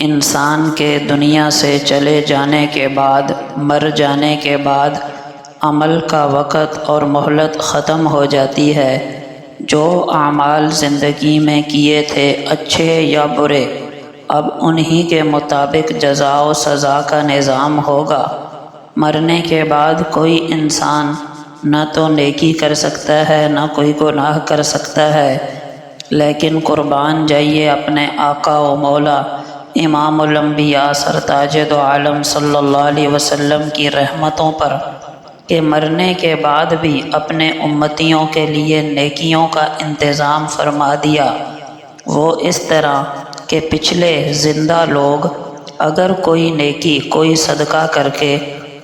انسان کے دنیا سے چلے جانے کے بعد، مر جانے کے بعد عمل کا وقت اور مہلت ختم ہو جاتی ہے۔ جو اعمال زندگی میں کیے تھے، اچھے یا برے، اب انہی کے مطابق جزا و سزا کا نظام ہوگا۔ مرنے کے بعد کوئی انسان نہ تو نیکی کر سکتا ہے، نہ کوئی گناہ کر سکتا ہے، لیکن قربان جائیے اپنے آقا و مولا امام الانبیاء سرتاج دو عالم صلی اللہ علیہ وسلم کی رحمتوں پر کہ مرنے کے بعد بھی اپنے امتیوں کے لیے نیکیوں کا انتظام فرما دیا۔ وہ اس طرح کہ پچھلے زندہ لوگ اگر کوئی نیکی، کوئی صدقہ کر کے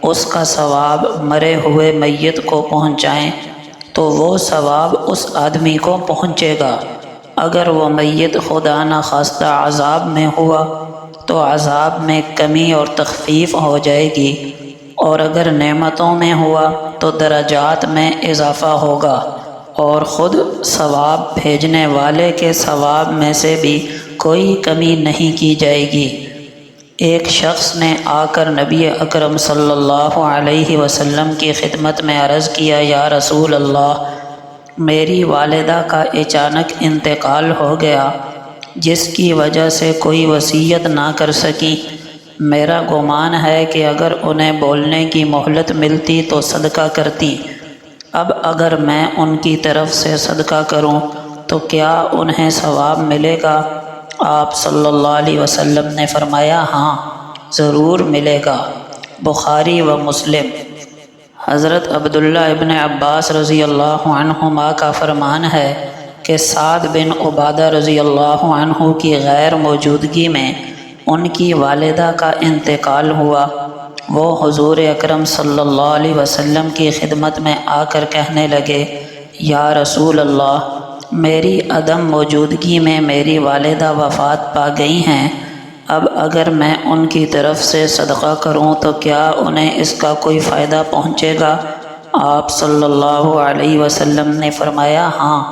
اس کا ثواب مرے ہوئے میت کو پہنچائیں تو وہ ثواب اس آدمی کو پہنچے گا۔ اگر وہ میت خدا نخواستہ عذاب میں ہوا تو عذاب میں کمی اور تخفیف ہو جائے گی، اور اگر نعمتوں میں ہوا تو درجات میں اضافہ ہوگا، اور خود ثواب بھیجنے والے کے ثواب میں سے بھی کوئی کمی نہیں کی جائے گی۔ ایک شخص نے آ کر نبی اکرم صلی اللہ علیہ وسلم کی خدمت میں عرض کیا، یا رسول اللہ، میری والدہ کا اچانک انتقال ہو گیا، جس کی وجہ سے کوئی وصیت نہ کر سکی۔ میرا گمان ہے کہ اگر انہیں بولنے کی مہلت ملتی تو صدقہ کرتی۔ اب اگر میں ان کی طرف سے صدقہ کروں تو کیا انہیں ثواب ملے گا؟ آپ صلی اللہ علیہ وسلم نے فرمایا، ہاں ضرور ملے گا۔ بخاری و مسلم۔ حضرت عبداللہ ابن عباس رضی اللہ عنہما کا فرمان ہے کہ سعد بن عبادہ رضی اللہ عنہ کی غیر موجودگی میں ان کی والدہ کا انتقال ہوا۔ وہ حضور اکرم صلی اللہ علیہ وسلم کی خدمت میں آ کر کہنے لگے، یا رسول اللہ، میری عدم موجودگی میں میری والدہ وفات پا گئی ہیں، اب اگر میں ان کی طرف سے صدقہ کروں تو کیا انہیں اس کا کوئی فائدہ پہنچے گا؟ آپ صلی اللہ علیہ وسلم نے فرمایا، ہاں۔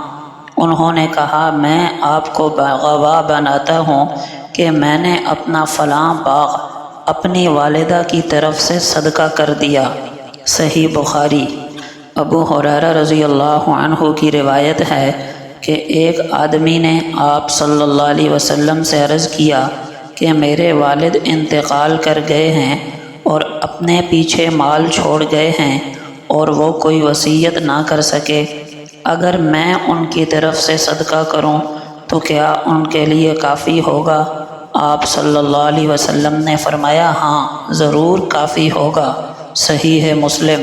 انہوں نے کہا، میں آپ کو گواہ بناتا ہوں کہ میں نے اپنا فلاں باغ اپنی والدہ کی طرف سے صدقہ کر دیا۔ صحیح بخاری۔ ابو ہریرہ رضی اللہ عنہ کی روایت ہے کہ ایک آدمی نے آپ صلی اللہ علیہ وسلم سے عرض کیا کہ میرے والد انتقال کر گئے ہیں اور اپنے پیچھے مال چھوڑ گئے ہیں، اور وہ کوئی وصیت نہ کر سکے۔ اگر میں ان کی طرف سے صدقہ کروں تو کیا ان کے لیے کافی ہوگا؟ آپ صلی اللہ علیہ وسلم نے فرمایا، ہاں ضرور کافی ہوگا۔ صحیح مسلم۔